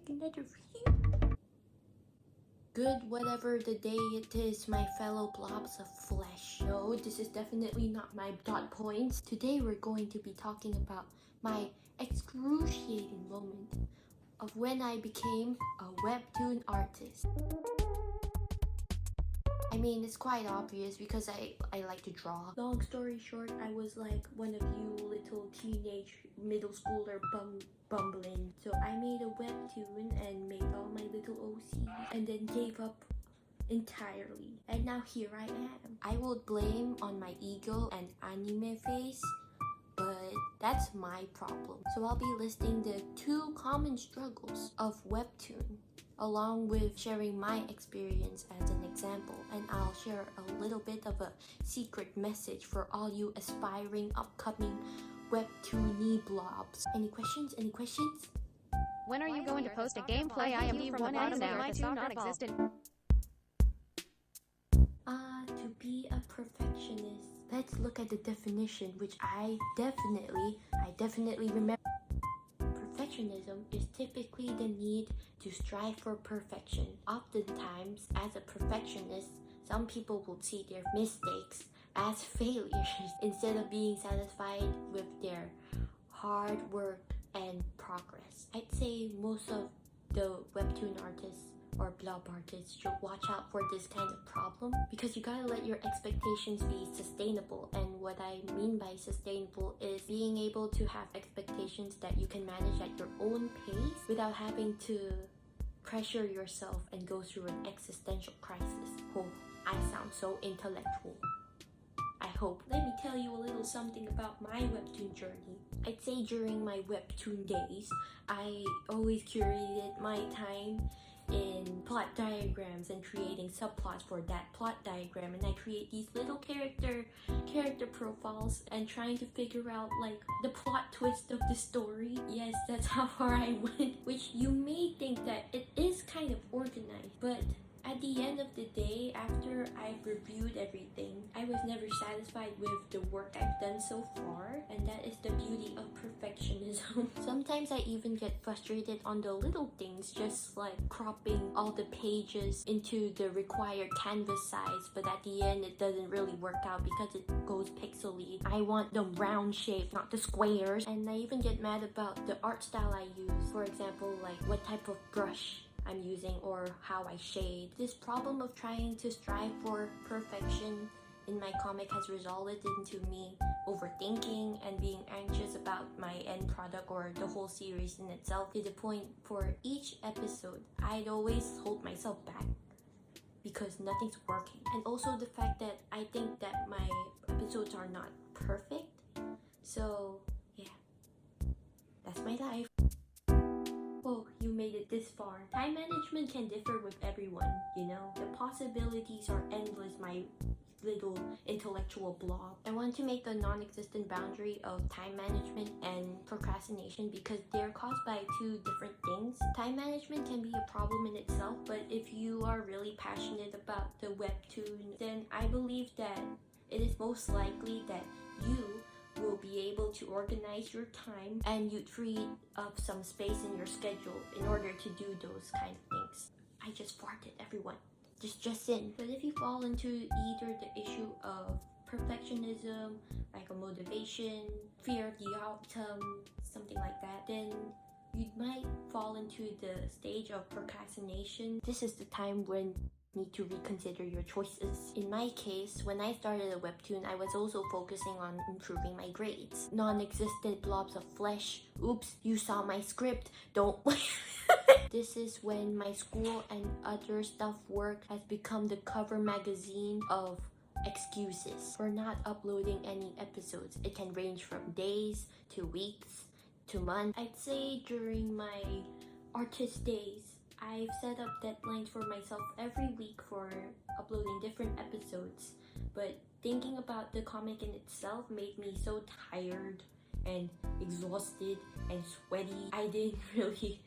make another video. Good whatever the day it is, my fellow blobs of flesh. No, this is definitely not my dot points. Today we're going to be talking about my excruciating moment of when I became a webtoon artist. I mean, it's quite obvious because I like to draw. Long story short, I was like one of you little teenage middle schooler bumbling. So I made a webtoon and made all my little OCs and then gave up entirely. And now here I am. I will blame on my ego and anime face, but that's my problem. So I'll be listing the 2 common struggles of webtoon, along with sharing my experience as an example, and I'll share a little bit of a secret message for all you aspiring upcoming webtoony blobs. Any questions? Any questions? When are you going to post a gameplay? I am from the bottom now. My 2 non-existent. To be a perfectionist. Let's look at the definition, which I definitely remember. Perfectionism is typically the need to strive for perfection. Oftentimes, as a perfectionist, some people will see their mistakes as failures instead of being satisfied with their hard work and progress. I'd say most of the webtoon artists or blob artists should watch out for this kind of problem, because you gotta let your expectations be sustainable. And what I mean by sustainable is being able to have expectations that you can manage at your own pace without having to pressure yourself and go through an existential crisis. Oh, I sound so intellectual. I hope. Let me tell you a little something about my webtoon journey. I'd say during my webtoon days, I always curated my time in plot diagrams and creating subplots for that plot diagram, and I create these little character profiles and trying to figure out like the plot twist of the story. Yes, that's how far I went, which you may think that it is kind of organized, but at the end of the day, after I've reviewed everything, I was never satisfied with the work I've done so far, and that is the beauty of perfectionism. Sometimes I even get frustrated on the little things, just like cropping all the pages into the required canvas size, but at the end it doesn't really work out because it goes pixely. I want the round shape, not the squares. And I even get mad about the art style I use. For example, like what type of brush I'm using or how I shade. This problem of trying to strive for perfection in my comic has resulted into me overthinking and being anxious about my end product or the whole series in itself, to the point for each episode I'd always hold myself back because nothing's working. And also the fact that I think that my episodes are not perfect. So yeah, that's my life. Oh, you made it this far. Time management can differ with everyone, you know? The possibilities are endless, my little intellectual blob. I want to make the non-existent boundary of time management and procrastination because they're caused by 2 different things. Time management can be a problem in itself, but if you are really passionate about the webtoon, then I believe that it is most likely that you will be able to organize your time and you'd free up some space in your schedule in order to do those kind of things. I just farted, everyone. Just in. But if you fall into either the issue of perfectionism, like a motivation, fear of the outcome, something like that, then you might fall into the stage of procrastination. This is the time when need to reconsider your choices. In my case, when I started a webtoon, I was also focusing on improving my grades. Non-existent blobs of flesh. Oops, you saw my script. Don't. This is when my school and other stuff work has become the cover magazine of excuses for not uploading any episodes. It can range from days to weeks to months. I'd say during my artist days, I've set up deadlines for myself every week for uploading different episodes, but thinking about the comic in itself made me so tired and exhausted and sweaty. I didn't really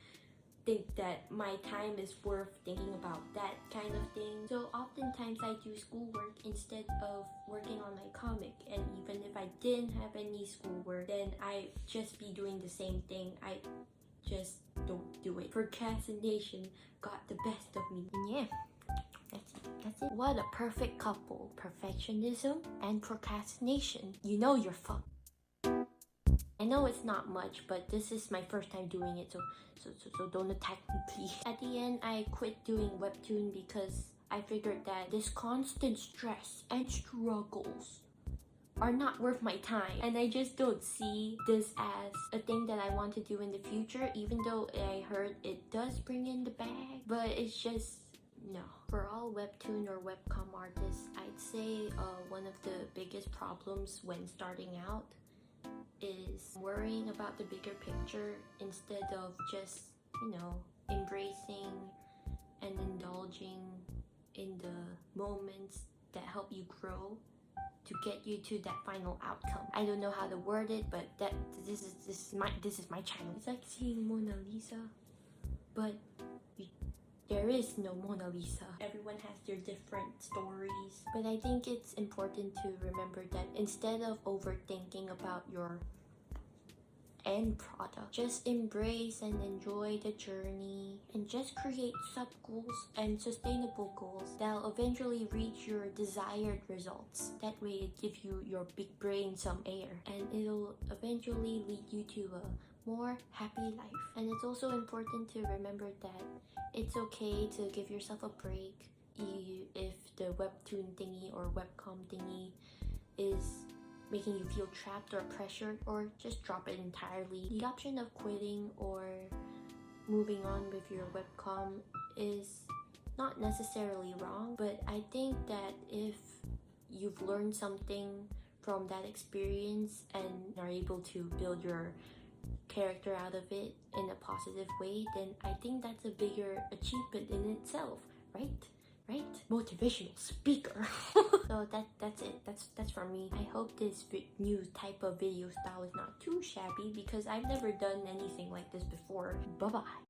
think that my time is worth thinking about that kind of thing. So oftentimes I do schoolwork instead of working on my comic, and even if I didn't have any schoolwork, then I'd just be doing the same thing. I just don't do it. procrastination got the best of me. And yeah, that's it. What a perfect couple. Perfectionism and procrastination. You know you're fucked. I know it's not much, but this is my first time doing it, so don't attack me, please. At the end, I quit doing Webtoon because I figured that this constant stress and struggles are not worth my time, and I just don't see this as a thing that I want to do in the future, even though I heard it does bring in the bag, but it's just no. For all webtoon or webcom artists, I'd say one of the biggest problems when starting out is worrying about the bigger picture instead of just, embracing and indulging in the moments that help you grow to get you to that final outcome. I don't know how to word it, but this is my channel. It's like seeing Mona Lisa, but there is no Mona Lisa. Everyone has their different stories. But I think it's important to remember that instead of overthinking about your end product, just embrace and enjoy the journey and just create sub-goals and sustainable goals that'll eventually reach your desired results. That way it gives you your big brain some air and it'll eventually lead you to a more happy life. And it's also important to remember that it's okay to give yourself a break if the webtoon thingy or webcom thingy is making you feel trapped or pressured, or just drop it entirely. The option of quitting or moving on with your webcom is not necessarily wrong, but I think that if you've learned something from that experience and are able to build your character out of it in a positive way, then I think that's a bigger achievement in itself, right? Motivational speaker. So that's it. That's from me. I hope this new type of video style is not too shabby because I've never done anything like this before. Bye bye.